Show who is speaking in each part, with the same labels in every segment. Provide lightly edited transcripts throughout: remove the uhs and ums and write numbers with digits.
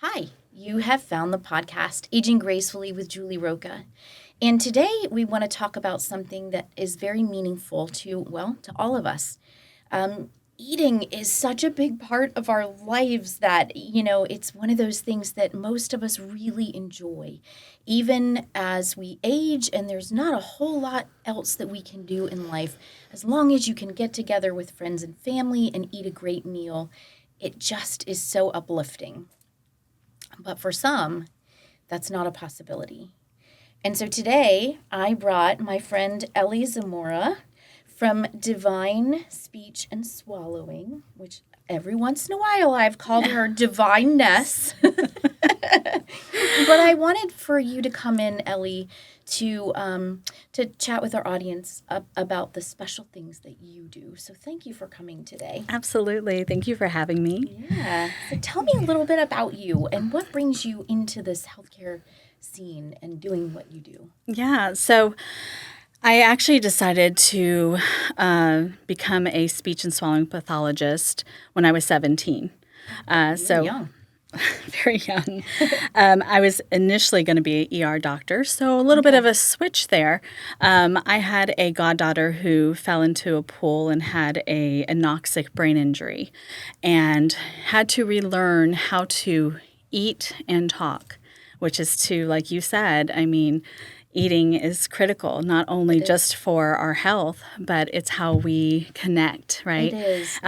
Speaker 1: Hi, you have found the podcast Aging Gracefully with Julie Roca. And today we want to talk about something that is very meaningful to all of us. Eating is such a big part of our lives that, it's one of those things that most of us really enjoy, even as we age, and there's not a whole lot else that we can do in life. As long as you can get together with friends and family and eat a great meal, it just is so uplifting. But for some, that's not a possibility. And so today I brought my friend Ellie Zamora from Divine Speech and Swallowing, which every once in a while I've called her Divineness. But I wanted for you to come in, Ellie, to chat with our audience about the special things that you do. So thank you for coming today.
Speaker 2: Absolutely. Thank you for having me.
Speaker 1: Yeah. So tell me a little bit about you and what brings you into this healthcare scene and doing what you do.
Speaker 2: Yeah. So I actually decided to become a speech and swallowing pathologist when I was 17.
Speaker 1: Young.
Speaker 2: Very young. I was initially going to be an ER doctor, so a little bit of a switch there. I had a goddaughter who fell into a pool and had a anoxic brain injury and had to relearn how to eat and talk, which is to, like you said, eating is critical, not only just for our health, but it's how we connect, right?
Speaker 1: It is.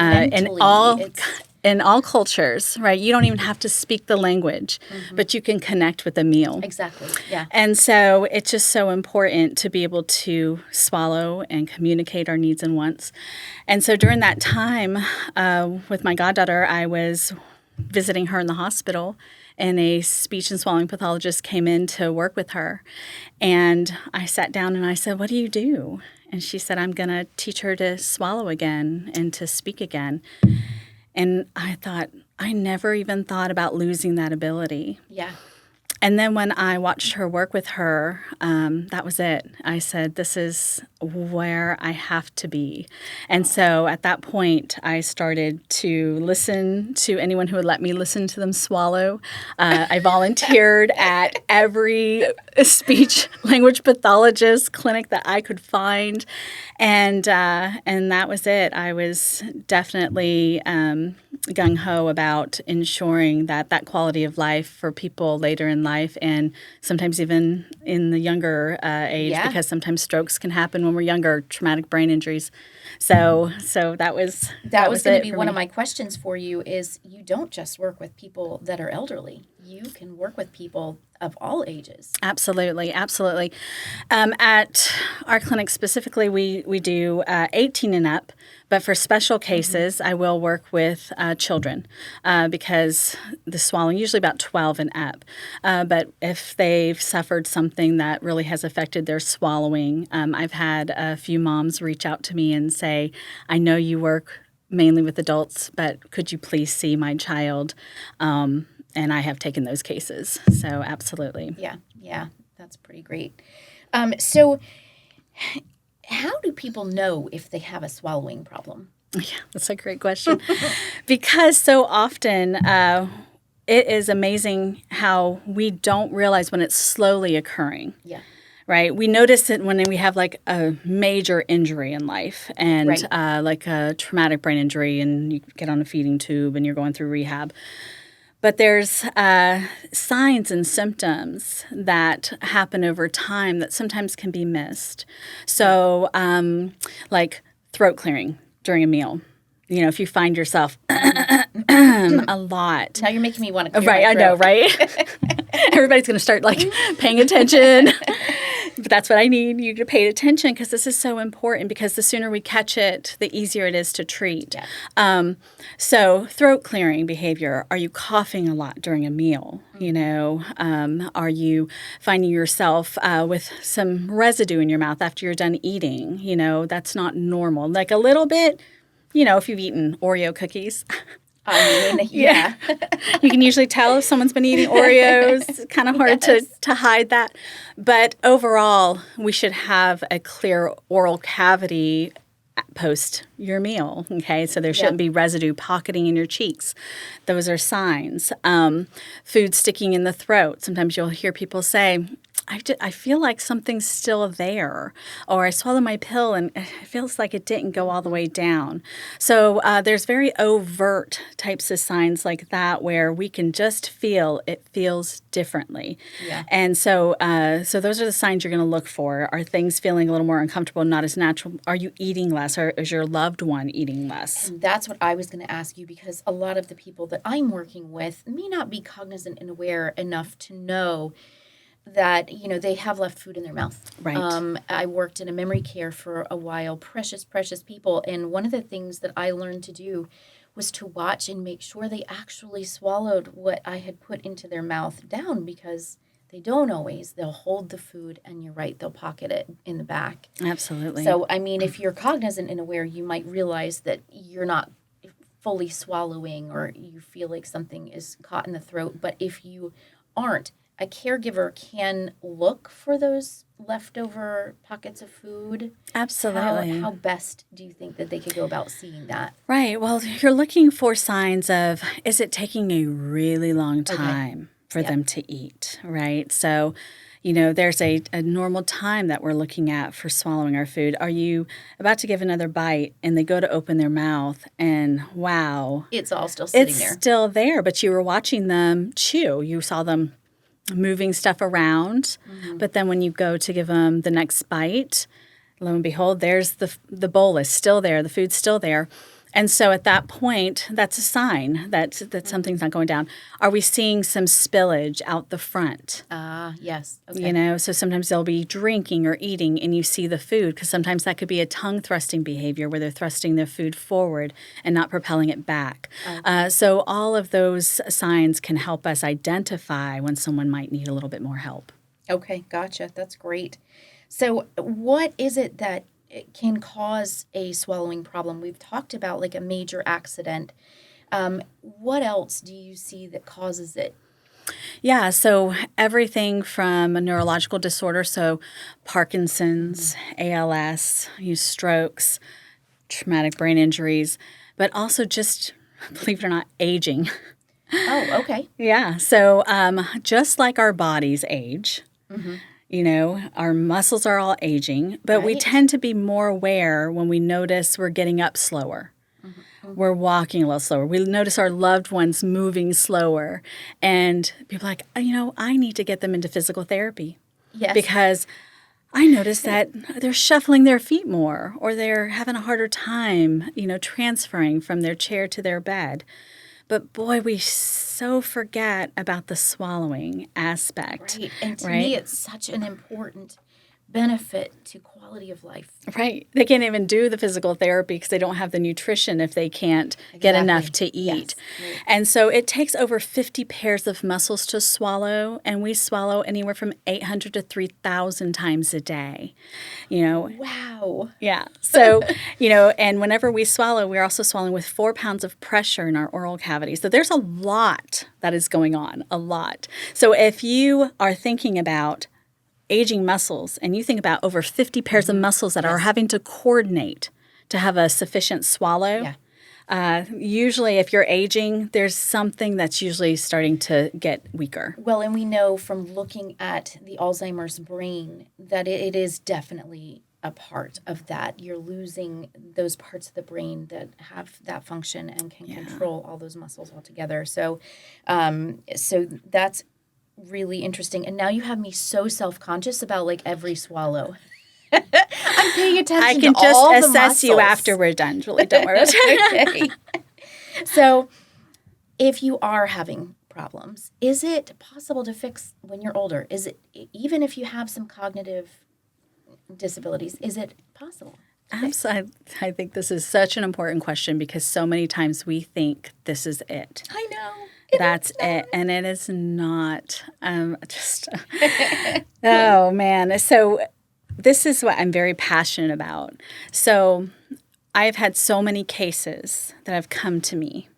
Speaker 2: In all cultures, right? You don't even have to speak the language, but you can connect with a meal.
Speaker 1: Exactly, yeah.
Speaker 2: And so it's just so important to be able to swallow and communicate our needs and wants. And so during that time with my goddaughter, I was visiting her in the hospital, and a speech and swallowing pathologist came in to work with her. And I sat down and I said, "What do you do?" And she said, "I'm going to teach her to swallow again and to speak again." And I thought, I never even thought about losing that ability.
Speaker 1: Yeah.
Speaker 2: And then when I watched her work with her, that was it. I said, this is where I have to be. And so at that point, I started to listen to anyone who would let me listen to them swallow. I volunteered at every speech language pathologist clinic that I could find. And that was it. I was definitely gung-ho about ensuring that quality of life for people later in life, and sometimes even in the younger age, because sometimes strokes can happen when we're younger, traumatic brain injuries. So that was
Speaker 1: going to be one of my questions for you. Is you don't just work with people that are elderly. You can work with people of all ages.
Speaker 2: Absolutely. At our clinic specifically, we do 18 and up, but for special cases, I will work with children because the swallowing, usually about 12 and up. But if they've suffered something that really has affected their swallowing, I've had a few moms reach out to me and say, "I know you work mainly with adults, but could you please see my child?" And I have taken those cases. So absolutely.
Speaker 1: Yeah, that's pretty great. So how do people know if they have a swallowing problem?
Speaker 2: Yeah, that's a great question. Because so often it is amazing how we don't realize when it's slowly occurring.
Speaker 1: Yeah.
Speaker 2: Right? We notice it when we have like a major injury in life and like a traumatic brain injury, and you get on a feeding tube and you're going through rehab. But there's signs and symptoms that happen over time that sometimes can be missed. So like throat clearing during a meal. You know, if you find yourself a lot.
Speaker 1: Now you're making me want to clear
Speaker 2: my throat. I know, right? Everybody's going to start like paying attention. But that's what I need you to pay attention, because this is so important, because the sooner we catch it, the easier it is to treat.
Speaker 1: Yeah.
Speaker 2: So throat clearing behavior. Are you coughing a lot during a meal? You know, are you finding yourself with some residue in your mouth after you're done eating? You know, that's not normal. Like a little bit, you know, if you've eaten Oreo cookies.
Speaker 1: Yeah.
Speaker 2: You can usually tell if someone's been eating Oreos. It's kind of hard to hide that. But overall, we should have a clear oral cavity post your meal. Okay, so there shouldn't be residue pocketing in your cheeks. Those are signs. Food sticking in the throat. Sometimes you'll hear people say, I feel like something's still there, or I swallowed my pill and it feels like it didn't go all the way down. So there's very overt types of signs like that where we can just feel it feels differently.
Speaker 1: Yeah.
Speaker 2: And so those are the signs you're going to look for. Are things feeling a little more uncomfortable, not as natural? Are you eating less, or is your loved one eating less?
Speaker 1: And that's what I was going to ask you, because a lot of the people that I'm working with may not be cognizant and aware enough to know that, they have left food in their mouth.
Speaker 2: Right.
Speaker 1: I worked in a memory care for a while, precious people. And one of the things that I learned to do was to watch and make sure they actually swallowed what I had put into their mouth down, because they don't always. They'll hold the food, and you're right, they'll pocket it in the back.
Speaker 2: Absolutely.
Speaker 1: So, if you're cognizant and aware, you might realize that you're not fully swallowing, or you feel like something is caught in the throat. But if you aren't, a caregiver can look for those leftover pockets of food.
Speaker 2: Absolutely.
Speaker 1: How best do you think that they could go about seeing that?
Speaker 2: Right. Well, you're looking for signs of, is it taking a really long time for them to eat, right? So, there's a normal time that we're looking at for swallowing our food. Are you about to give another bite and they go to open their mouth and wow.
Speaker 1: It's all still sitting
Speaker 2: it's
Speaker 1: there.
Speaker 2: It's still there, but you were watching them chew. You saw them moving stuff around, but then when you go to give them the next bite, lo and behold, there's the bowl is still there, the food's still there. And so at that point, that's a sign that something's not going down. Are we seeing some spillage out the front?
Speaker 1: Yes. Okay.
Speaker 2: So sometimes they'll be drinking or eating and you see the food, because sometimes that could be a tongue thrusting behavior where they're thrusting their food forward and not propelling it back. So all of those signs can help us identify when someone might need a little bit more help.
Speaker 1: Okay, gotcha. That's great. So what is it that it can cause a swallowing problem? We've talked about like a major accident. What else do you see that causes it?
Speaker 2: Yeah, so everything from a neurological disorder, so Parkinson's, ALS, strokes, traumatic brain injuries, but also just, believe it or not, aging.
Speaker 1: Oh, okay.
Speaker 2: Yeah, so just like our bodies age, our muscles are all aging, but we tend to be more aware when we notice we're getting up slower. We're walking a little slower. We notice our loved ones moving slower. And people are like, I need to get them into physical therapy.
Speaker 1: Yes.
Speaker 2: Because I notice that they're shuffling their feet more, or they're having a harder time, transferring from their chair to their bed. But boy, we so forget about the swallowing aspect.
Speaker 1: Right. And to me, it's such an important benefit to quality of life.
Speaker 2: Right. They can't even do the physical therapy because they don't have the nutrition if they can't get enough to eat.
Speaker 1: Yes. Right.
Speaker 2: And so it takes over 50 pairs of muscles to swallow, and we swallow anywhere from 800 to 3,000 times a day.
Speaker 1: Wow.
Speaker 2: Yeah. So, and whenever we swallow, we're also swallowing with 4 pounds of pressure in our oral cavity. So there's a lot that is going on, a lot. So if you are thinking about aging muscles, and you think about over 50 pairs of muscles that are having to coordinate to have a sufficient swallow. Yeah. Usually if you're aging, there's something that's usually starting to get weaker.
Speaker 1: Well, and we know from looking at the Alzheimer's brain that it is definitely a part of that. You're losing those parts of the brain that have that function and can control all those muscles altogether. So that's really interesting. And now you have me so self-conscious about like every swallow. I'm paying attention
Speaker 2: I can
Speaker 1: to
Speaker 2: just
Speaker 1: all the
Speaker 2: assess
Speaker 1: muscles.
Speaker 2: you after we're done, Julie. Don't worry.
Speaker 1: Okay. So if you are having problems, is it possible to fix when you're older? Is it, even if you have some cognitive disabilities, is it possible?
Speaker 2: Absolutely. I think this is such an important question because so many times we think this is it.
Speaker 1: I know.
Speaker 2: That's it. And it is not. Oh, man. So this is what I'm very passionate about. So I've had so many cases that have come to me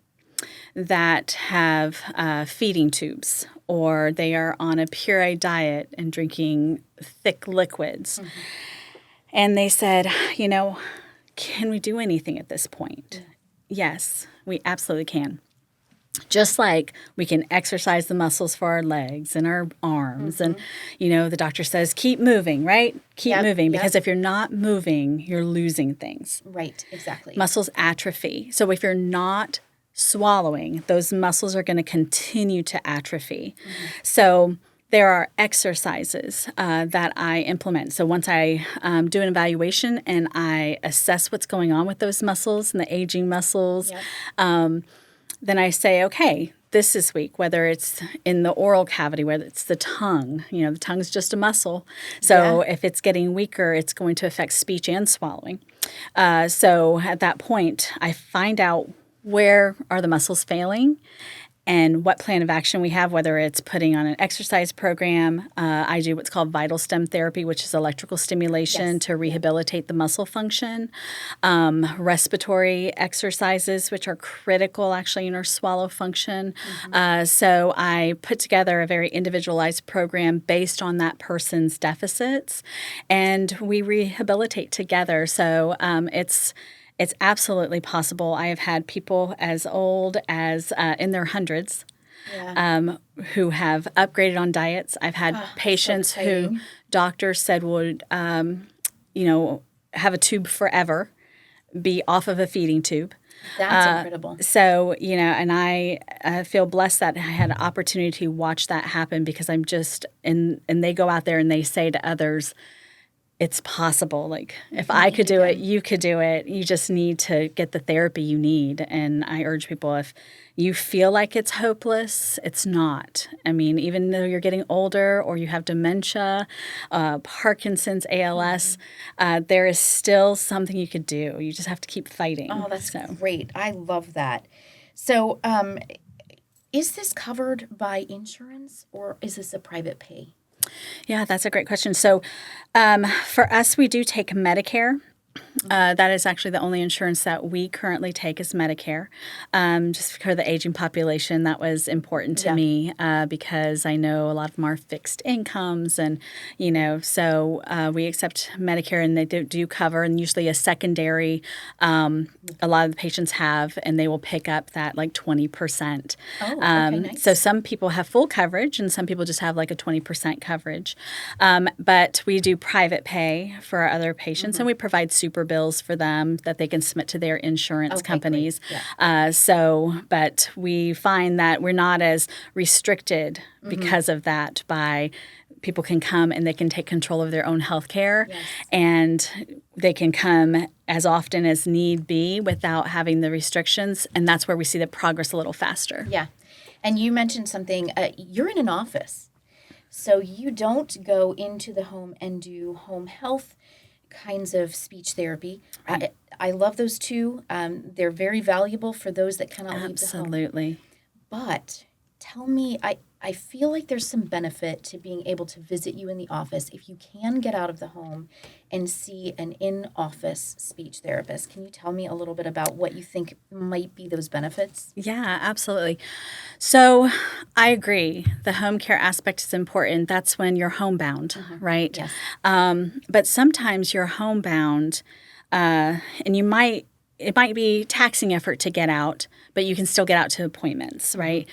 Speaker 2: that have feeding tubes, or they are on a pureed diet and drinking thick liquids. Mm-hmm. And they said, can we do anything at this point? Yes, we absolutely can. Just like we can exercise the muscles for our legs and our arms. And, the doctor says, keep moving, right? Keep moving. Because if you're not moving, you're losing things.
Speaker 1: Right, exactly.
Speaker 2: Muscles atrophy. So if you're not swallowing, those muscles are going to continue to atrophy. So there are exercises that I implement. So once I do an evaluation and I assess what's going on with those muscles and the aging muscles, then I say, okay, this is weak, whether it's in the oral cavity, whether it's the tongue. The tongue's just a muscle. So if it's getting weaker, it's going to affect speech and swallowing. So at that point, I find out where are the muscles failing and what plan of action we have, whether it's putting on an exercise program. I do what's called vital stem therapy, which is electrical stimulation to rehabilitate the muscle function. Respiratory exercises, which are critical actually in our swallow function. So I put together a very individualized program based on that person's deficits, and we rehabilitate together. So it's absolutely possible. I have had people as old as in their hundreds who have upgraded on diets. I've had patients who doctors said would, have a tube forever, be off of a feeding tube.
Speaker 1: That's incredible.
Speaker 2: So, and I feel blessed that I had an opportunity to watch that happen because I'm just, and they go out there and they say to others, it's possible. Like, if I could do it, you could do it. You just need to get the therapy you need. And I urge people, if you feel like it's hopeless, it's not. I mean, even though you're getting older or you have dementia, Parkinson's, ALS, there is still something you could do. You just have to keep fighting.
Speaker 1: Oh, that's great. I love that. So is this covered by insurance or is this a private pay?
Speaker 2: Yeah, that's a great question. So for us, we do take Medicare. That is actually the only insurance that we currently take is Medicare. Just for the aging population, that was important to me because I know a lot of them are fixed incomes and, so we accept Medicare and they do cover, and usually a secondary, a lot of the patients have, and they will pick up that like 20%.
Speaker 1: Oh, okay, nice.
Speaker 2: So some people have full coverage and some people just have like a 20% coverage. But we do private pay for our other patients and we provide super bills for them that they can submit to their insurance companies. But we find that we're not as restricted because of that by people can come and they can take control of their own health care and they can come as often as need be without having the restrictions. And that's where we see the progress a little faster.
Speaker 1: Yeah. And you mentioned something, you're in an office. So you don't go into the home and do home health kinds of speech therapy. Right. I love those too. They're very valuable for those that cannot leave the home.
Speaker 2: Absolutely.
Speaker 1: But tell me, I feel like there's some benefit to being able to visit you in the office if you can get out of the home and see an in-office speech therapist. Can you tell me a little bit about what you think might be those benefits?
Speaker 2: Yeah, absolutely. So I agree. The home care aspect is important. That's when you're homebound, right?
Speaker 1: Yes.
Speaker 2: But sometimes you're homebound and it might be taxing effort to get out, but you can still get out to appointments, right?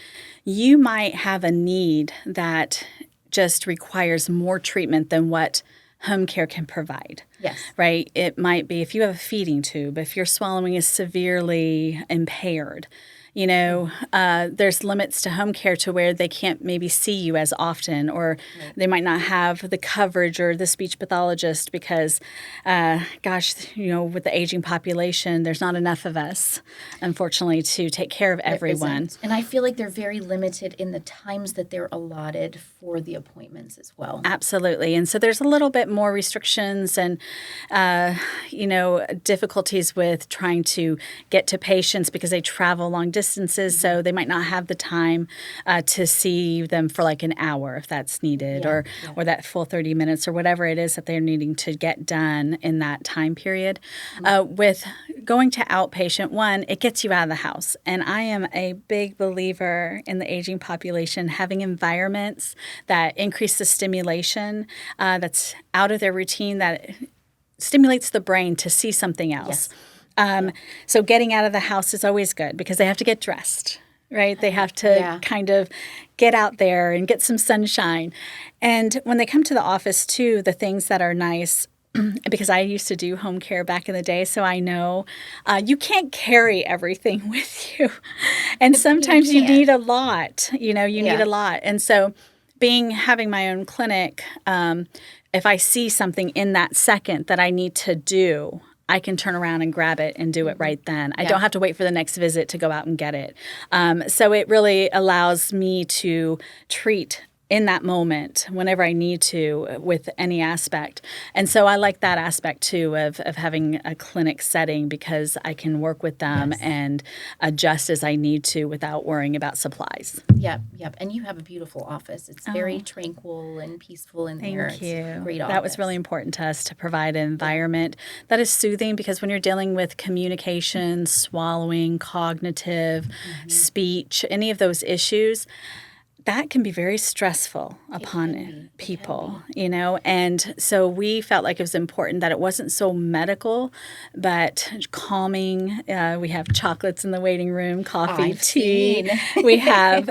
Speaker 2: You might have a need that just requires more treatment than what home care can provide.
Speaker 1: Yes.
Speaker 2: Right? It might be if you have a feeding tube, if your swallowing is severely impaired, there's limits to home care to where they can't maybe see you as often, or they might not have the coverage or the speech pathologist because, with the aging population, there's not enough of us, unfortunately, to take care of everyone.
Speaker 1: And I feel like they're very limited in the times that they're allotted for the appointments as well.
Speaker 2: Absolutely. And so there's a little bit more restrictions and, difficulties with trying to get to patients because they travel long distances, so they might not have the time to see them for like an hour if that's needed, or that full 30 minutes or whatever it is that they're needing to get done in that time period. With going to outpatient, one, it gets you out of the house. And I am a big believer in the aging population having environments that increase the stimulation that's out of their routine, that stimulates the brain to see something else.
Speaker 1: Yes.
Speaker 2: So getting out of the house is always good because they have to get dressed, right? They have to
Speaker 1: Yeah.
Speaker 2: kind of get out there and get some sunshine. And when they come to the office too, the things that are nice, because I used to do home care back in the day, so I know you can't carry everything with you. And sometimes you need a lot, you need a lot. And so having my own clinic, if I see something in that second that I need to do, I can turn around and grab it and do it right then. I don't have to wait for the next visit to go out and get it. So it really allows me to treat in that moment whenever I need to with any aspect. And so I like that aspect too of having a clinic setting because I can work with them and adjust as I need to without worrying about supplies.
Speaker 1: Yep. And you have a beautiful office. It's very tranquil and peaceful in there.
Speaker 2: Thank you.
Speaker 1: It's a great office.
Speaker 2: That was really important to us to provide an environment that is soothing because when you're dealing with communication, swallowing, cognitive, speech, any of those issues, that can be very stressful upon people, and so we felt like it was important that it wasn't so medical, but calming. We have chocolates in the waiting room, coffee, tea. We have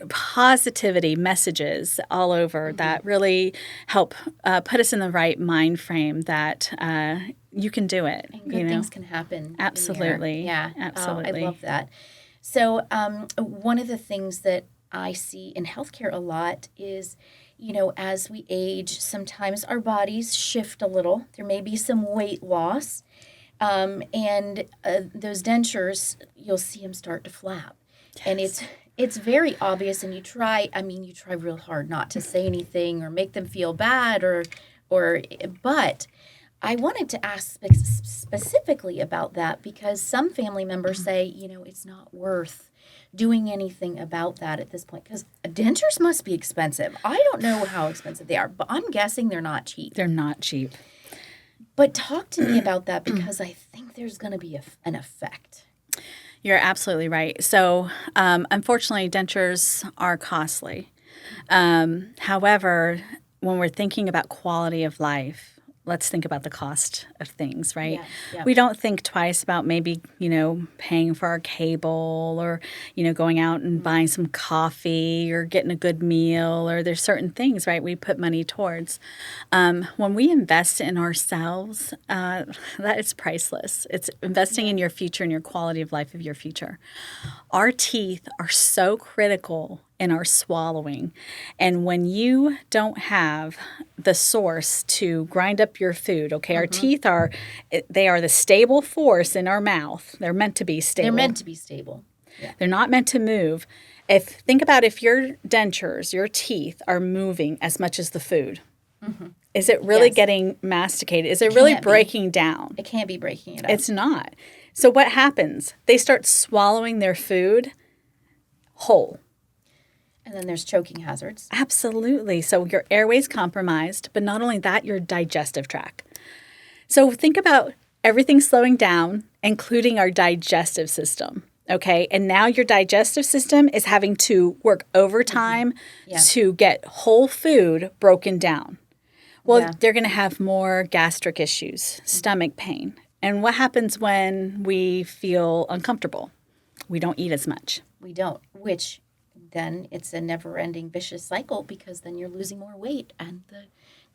Speaker 2: positivity messages all over that really help put us in the right mind frame that you can do it.
Speaker 1: And good things can happen.
Speaker 2: Absolutely.
Speaker 1: Absolutely. I love that. So one of the things that I see in healthcare a lot is, as we age, sometimes our bodies shift a little. There may be some weight loss. And those dentures, you'll see them start to flap. Yes. And it's very obvious, and you try real hard not to say anything or make them feel bad but I wanted to ask specifically about that because some family members say, it's not worth doing anything about that at this point because dentures must be expensive. I don't know how expensive they are, but I'm guessing they're not cheap.
Speaker 2: They're not cheap.
Speaker 1: But talk to me about that because I think there's going to be an effect.
Speaker 2: You're absolutely right. So, unfortunately, dentures are costly. However, when we're thinking about quality of life, let's think about the cost of things, right?
Speaker 1: Yeah.
Speaker 2: We don't think twice about maybe, paying for our cable or, going out and buying some coffee or getting a good meal or there's certain things, right, we put money towards. When we invest in ourselves, that is priceless. It's investing in your future and your quality of life of your future. Our teeth are so critical in our swallowing. And when you don't have the source to grind up your food, okay, our teeth are the stable force in our mouth. They're meant to be stable.
Speaker 1: They're meant to be stable. Yeah.
Speaker 2: They're not meant to move. Think about if your dentures, your teeth are moving as much as the food. Mm-hmm. Is it really getting masticated? Is it really breaking down?
Speaker 1: It can't be breaking it up.
Speaker 2: It's not. So what happens? They start swallowing their food whole.
Speaker 1: And then there's choking hazards.
Speaker 2: Absolutely. So your airway's compromised, but not only that, your digestive tract. So think about everything slowing down, including our digestive system. Okay. And now your digestive system is having to work overtime to get whole food broken down. Well, they're going to have more gastric issues, stomach pain. And what happens when we feel uncomfortable? We don't eat as much.
Speaker 1: We don't, which then it's a never-ending vicious cycle because then you're losing more weight and the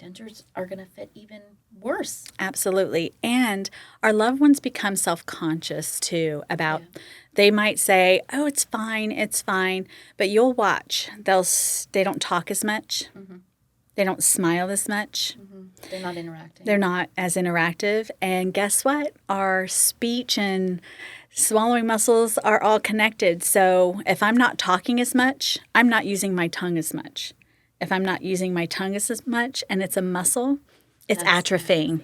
Speaker 1: dentures are going to fit even worse.
Speaker 2: Absolutely. And our loved ones become self-conscious too about, they might say, oh, it's fine. But you'll watch. They don't talk as much. Mm-hmm. They don't smile as much.
Speaker 1: Mm-hmm. They're not interacting.
Speaker 2: They're not as interactive. And guess what? Our speech and swallowing muscles are all connected. So if I'm not talking as much, I'm not using my tongue as much. If I'm not using my tongue as much and it's a muscle, it's atrophying.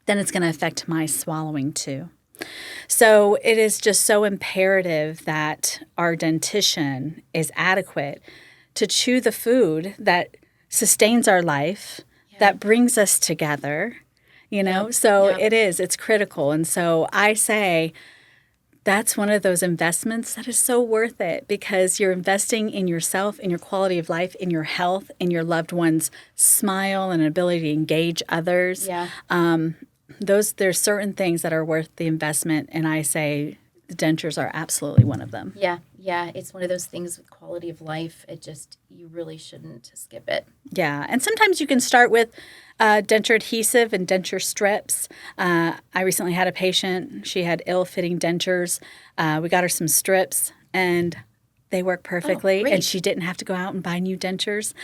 Speaker 2: Then it's going to affect my swallowing too. So it is just so imperative that our dentition is adequate to chew the food that sustains our life, that brings us together, So it's critical. And so I say, That's one of those investments that is so worth it because you're investing in yourself, in your quality of life, in your health, in your loved one's smile and ability to engage others.
Speaker 1: Yeah.
Speaker 2: There's certain things that are worth the investment, and I say the dentures are absolutely one of them.
Speaker 1: Yeah. Yeah. It's one of those things with quality of life. You really shouldn't skip it.
Speaker 2: Yeah, and sometimes you can start with denture adhesive and denture strips. I recently had a patient. She had ill-fitting dentures. We got her some strips, and they work perfectly,
Speaker 1: great.
Speaker 2: and she didn't have to go out and buy new dentures.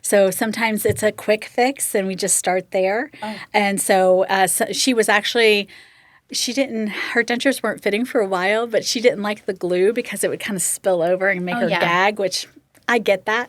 Speaker 2: So sometimes it's a quick fix, and we just start there. And so she was actually her dentures weren't fitting for a while, but she didn't like the glue because it would kind of spill over and make her gag, which I get that.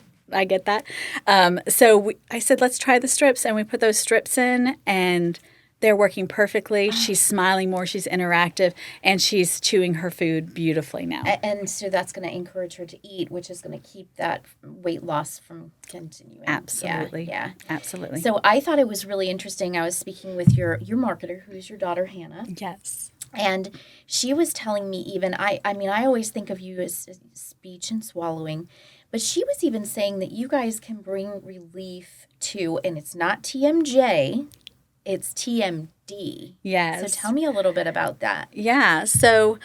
Speaker 2: So I said, let's try the strips, and we put those strips in, and they're working perfectly. She's smiling more, she's interactive, and she's chewing her food beautifully now.
Speaker 1: And so that's going to encourage her to eat, which is going to keep that weight loss from continuing.
Speaker 2: Absolutely.
Speaker 1: Yeah.
Speaker 2: Absolutely.
Speaker 1: So I thought it was really interesting. I was speaking with your marketer, who's your daughter, Hannah.
Speaker 2: Yes.
Speaker 1: And she was telling me even, I mean, I always think of you as speech and swallowing, but she was even saying that you guys can bring relief to, and it's not TMJ, it's TMD.
Speaker 2: Yes.
Speaker 1: So tell me a little bit about that.
Speaker 2: Yeah. So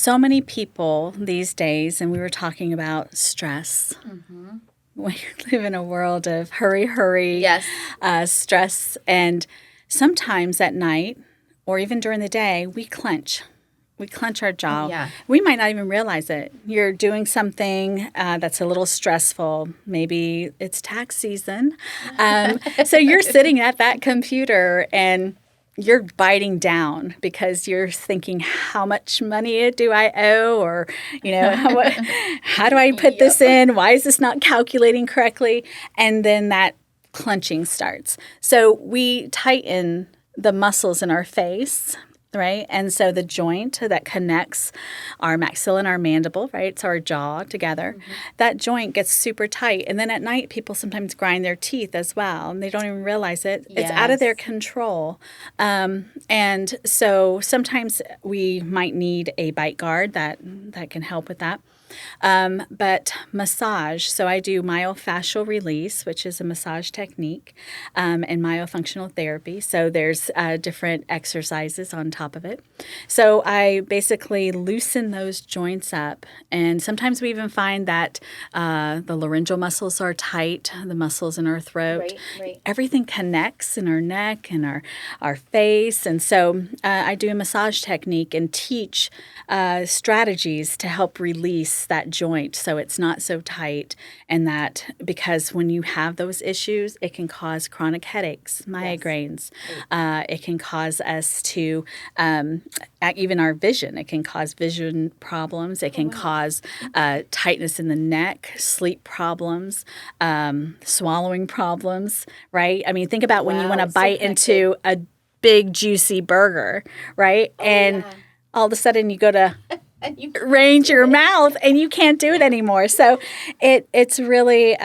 Speaker 2: many people these days, and we were talking about stress. Mm-hmm. We live in a world of hurry,
Speaker 1: Yes.
Speaker 2: Stress. And sometimes at night or even during the day, we clench. We clench our jaw.
Speaker 1: Oh, yeah.
Speaker 2: We might not even realize it. You're doing something that's a little stressful. Maybe it's tax season. So you're sitting at that computer and you're biting down because you're thinking, how much money do I owe? Or, how do I put this in? Why is this not calculating correctly? And then that clenching starts. So we tighten the muscles in our face, right? And so the joint that connects our maxilla and our mandible, right? It's our jaw together. Mm-hmm. That joint gets super tight. And then at night, people sometimes grind their teeth as well, and they don't even realize it. Yes. It's out of their control. And so sometimes we might need a bite guard that can help with that. But massage, so I do myofascial release, which is a massage technique, and myofunctional therapy. So there's different exercises on top of it. So I basically loosen those joints up, and sometimes we even find that the laryngeal muscles are tight, the muscles in our throat.
Speaker 1: Right.
Speaker 2: Everything connects in our neck and our face, and so I do a massage technique and teach strategies to help release that joint so it's not so tight, and that because when you have those issues, it can cause chronic headaches, migraines. Yes. It can cause us to even our vision. It can cause vision problems. It can cause tightness in the neck, sleep problems, swallowing problems. Right? I mean, think about when you want to bite into a big juicy burger, right? All of a sudden you go to range your mouth and you can't do it anymore. So it's really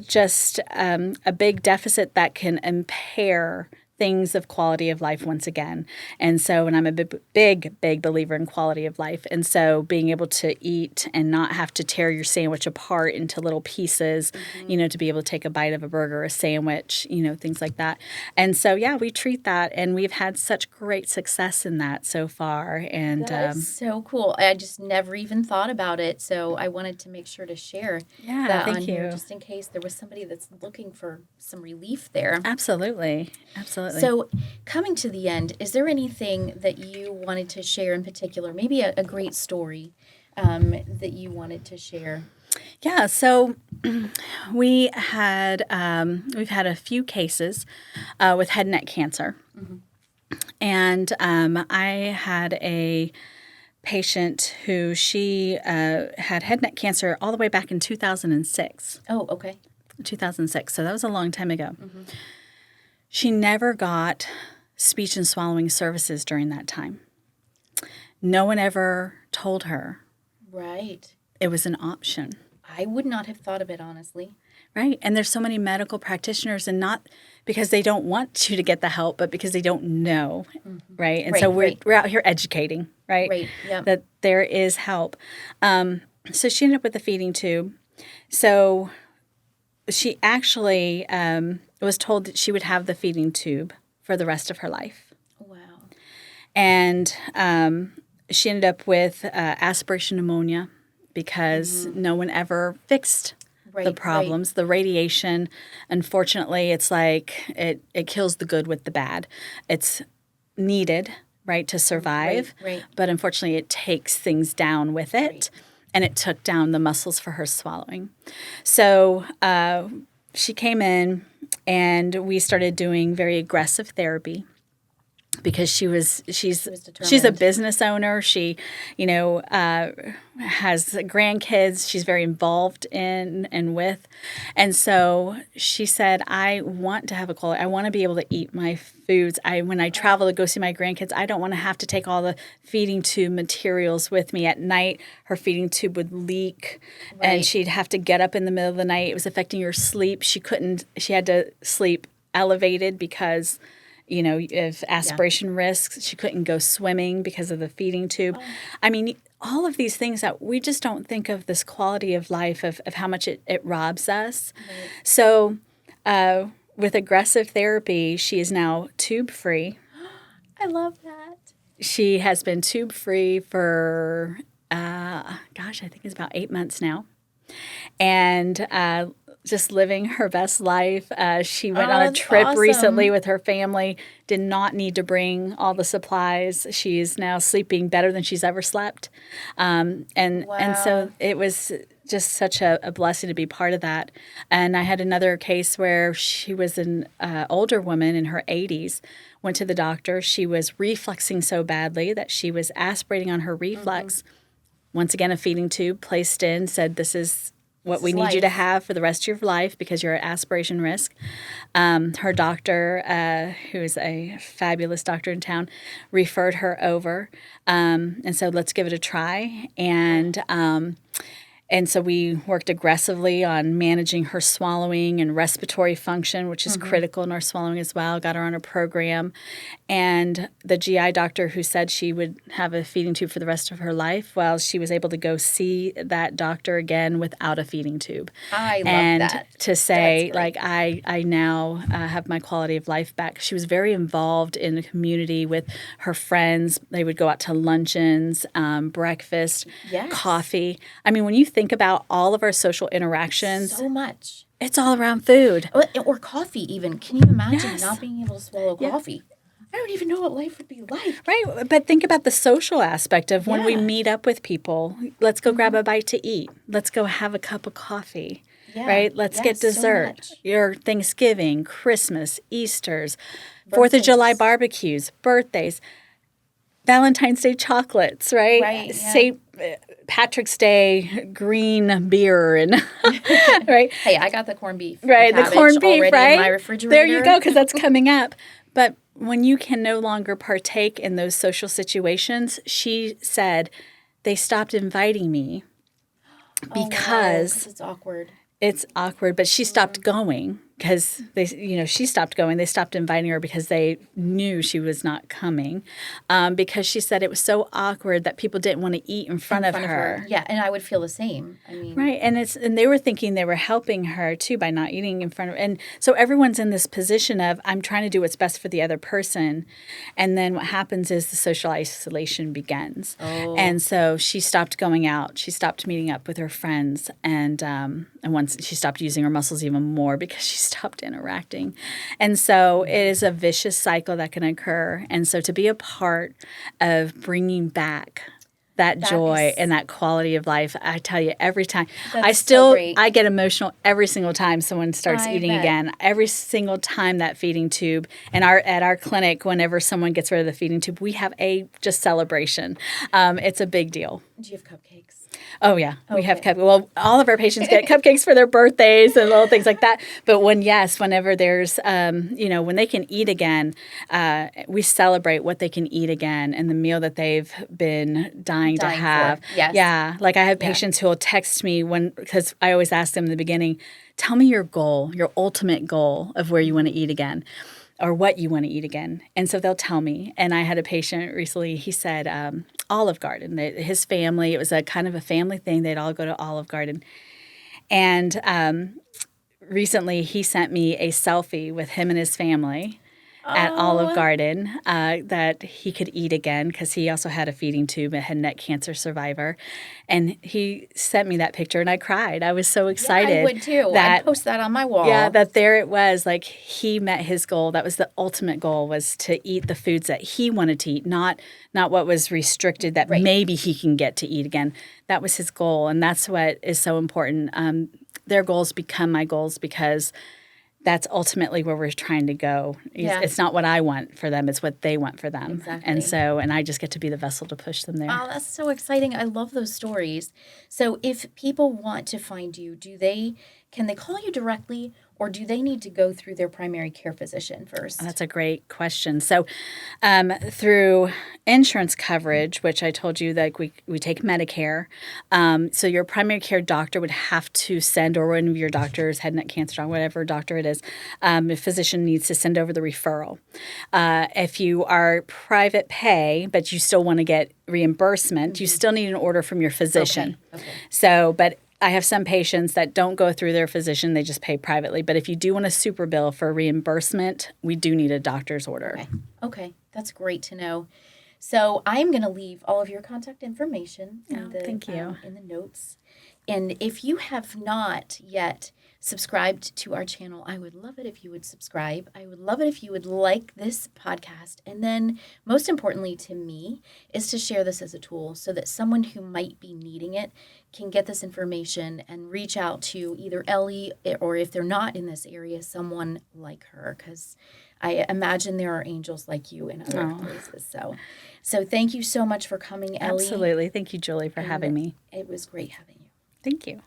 Speaker 2: just a big deficit that can impair things of quality of life once again. And so, and I'm a big believer in quality of life. And so being able to eat and not have to tear your sandwich apart into little pieces, mm-hmm. To be able to take a bite of a burger, a sandwich, things like that. And so, yeah, we treat that, and we've had such great success in that so far. And
Speaker 1: that's so cool. I just never even thought about it. So I wanted to make sure to share that on here, just in case there was somebody that's looking for some relief there.
Speaker 2: Absolutely.
Speaker 1: So coming to the end, is there anything that you wanted to share in particular, maybe a great story that you wanted to share?
Speaker 2: Yeah, so we've had a few cases with head and neck cancer. Mm-hmm. And I had a patient who she had head and neck cancer all the way back in 2006.
Speaker 1: Oh, okay.
Speaker 2: 2006, so that was a long time ago.
Speaker 1: Mm-hmm.
Speaker 2: She never got speech and swallowing services during that time. No one ever told her.
Speaker 1: Right.
Speaker 2: It was an option.
Speaker 1: I would not have thought of it, honestly.
Speaker 2: Right. And there's so many medical practitioners, and not because they don't want you to get the help, but because they don't know. Right. And so we're out here educating, right?
Speaker 1: Right. Yep.
Speaker 2: That there is help. So she ended up with a feeding tube. So she actually was told that she would have the feeding tube for the rest of her life.
Speaker 1: Wow.
Speaker 2: And she ended up with aspiration pneumonia because no one ever fixed the problems. The radiation, unfortunately, it's like it kills the good with the bad. It's needed, right, to survive.
Speaker 1: Right.
Speaker 2: But unfortunately, it takes things down with it. Right. And it took down the muscles for her swallowing. So she came in, and we started doing very aggressive therapy because she's a business owner. She, has grandkids. She's very involved in and with. And so she said, I want to have a quality. I want to be able to eat my foods. When I travel to go see my grandkids, I don't want to have to take all the feeding tube materials with me. At night, her feeding tube would leak, and she'd have to get up in the middle of the night. It was affecting her sleep. She had to sleep elevated because of aspiration risks. She couldn't go swimming because of the feeding tube. I mean, all of these things that we just don't think of, this quality of life of how much it robs us. Right. So with aggressive therapy, she is now tube-free.
Speaker 1: I love that.
Speaker 2: She has been tube-free for, I think it's about 8 months now. And just living her best life. She went on a trip recently with her family, did not need to bring all the supplies. She's now sleeping better than she's ever slept. And so it was just such a blessing to be part of that. And I had another case where she was an older woman in her 80s, went to the doctor. She was refluxing so badly that she was aspirating on her reflux. Once again, a feeding tube placed in, said, this is what we need you to have for the rest of your life because you're at aspiration risk. Her doctor, who is a fabulous doctor in town, referred her over and said, let's give it a try. And so we worked aggressively on managing her swallowing and respiratory function, which is critical in our swallowing as well. Got her on a program. And the GI doctor who said she would have a feeding tube for the rest of her life, well, she was able to go see that doctor again without a feeding tube.
Speaker 1: I love that.
Speaker 2: And to say, I now have my quality of life back. She was very involved in the community with her friends. They would go out to luncheons, breakfast, coffee. I mean, when you think about all of our social interactions.
Speaker 1: So much.
Speaker 2: It's all around food.
Speaker 1: Or coffee even. Can you imagine not being able to swallow coffee? I don't even know what life would be like.
Speaker 2: Right. But think about the social aspect of when we meet up with people. Let's go grab a bite to eat. Let's go have a cup of coffee. Yeah. Right? Let's get dessert. So your Thanksgiving, Christmas, Easters, 4th of July barbecues, birthdays, Valentine's Day chocolates, right?
Speaker 1: Right.
Speaker 2: St. Patrick's Day green beer and right.
Speaker 1: Hey, I got the corned beef.
Speaker 2: Right, the corned beef, right?
Speaker 1: In my refrigerator.
Speaker 2: There you go, because that's coming up. But when you can no longer partake in those social situations, she said they stopped inviting me because
Speaker 1: it's awkward.
Speaker 2: It's awkward, but she stopped going because she stopped going. They stopped inviting her because they knew she was not coming. Because she said it was so awkward that people didn't want to eat in front of her.
Speaker 1: Yeah, and I would feel the same. I mean,
Speaker 2: right, and they were thinking they were helping her too by not eating in front of her. And so everyone's in this position of I'm trying to do what's best for the other person, and then what happens is the social isolation begins. And so she stopped going out. She stopped meeting up with her friends, and once she stopped using her muscles even more because she stopped interacting. And so it is a vicious cycle that can occur. And so to be a part of bringing back that joy and that quality of life, I tell you, every time. I get emotional every single time someone starts eating again. Every single time that feeding tube. And at our clinic, whenever someone gets rid of the feeding tube, we have a just celebration. It's a big deal.
Speaker 1: Do you have cupcakes?
Speaker 2: Oh, yeah. We have
Speaker 1: Okay.
Speaker 2: well, all of our patients get cupcakes for their birthdays and little things like that. But whenever there's, when they can eat again, we celebrate what they can eat again and the meal that they've been dying to
Speaker 1: Dying
Speaker 2: have.
Speaker 1: for. Yes.
Speaker 2: Yeah. Like I have
Speaker 1: Yeah.
Speaker 2: patients who will text me because I always ask them in the beginning, tell me your goal, your ultimate goal of where you want to eat again, or what you want to eat again. And so they'll tell me. And I had a patient recently, he said Olive Garden. His family, it was a kind of a family thing. They'd all go to Olive Garden. And recently he sent me a selfie with him and his family at Olive
Speaker 1: Oh,
Speaker 2: Garden that he could eat again because he also had a feeding tube and had neck cancer survivor. And he sent me that picture and I cried. I was so
Speaker 1: yeah, I
Speaker 2: excited
Speaker 1: would too. I'd
Speaker 2: that
Speaker 1: post that on my wall.
Speaker 2: yeah, that there it was. Like he met his goal. That was the ultimate goal, was to eat the foods that he wanted to eat, not what was restricted that
Speaker 1: Right.
Speaker 2: maybe he can get to eat again. That was his goal, and that's what is so important. Their goals become my goals because that's ultimately where we're trying to go.
Speaker 1: Yeah.
Speaker 2: It's not what I want for them; it's what they want for them.
Speaker 1: Exactly.
Speaker 2: And I just get to be the vessel to push them there.
Speaker 1: Oh, that's so exciting. I love those stories. So if people want to find you, can they call you directly or do they need to go through their primary care physician first?
Speaker 2: That's a great question. So, through insurance coverage, which I told you that we take Medicare, so your primary care doctor would have to send, or one of your doctors, head neck cancer, whatever doctor it is, a physician needs to send over the referral. If you are private pay, but you still want to get reimbursement, you still need an order from your physician.
Speaker 1: Okay.
Speaker 2: So, but I have some patients that don't go through their physician, they just pay privately. But if you do want a super bill for reimbursement, we do need a doctor's order.
Speaker 1: Okay. That's great to know. So I'm going to leave all of your contact information
Speaker 2: thank you.
Speaker 1: In the notes. And if you have not yet subscribed to our channel, I would love it if you would subscribe. I would love it if you would like this podcast. And then most importantly to me is to share this as a tool so that someone who might be needing it can get this information and reach out to either Ellie or, if they're not in this area, someone like her, because I imagine there are angels like you in other places. So thank you so much for coming, Ellie.
Speaker 2: Absolutely. Thank you, Julie, for having me.
Speaker 1: It was great having you.
Speaker 2: Thank you.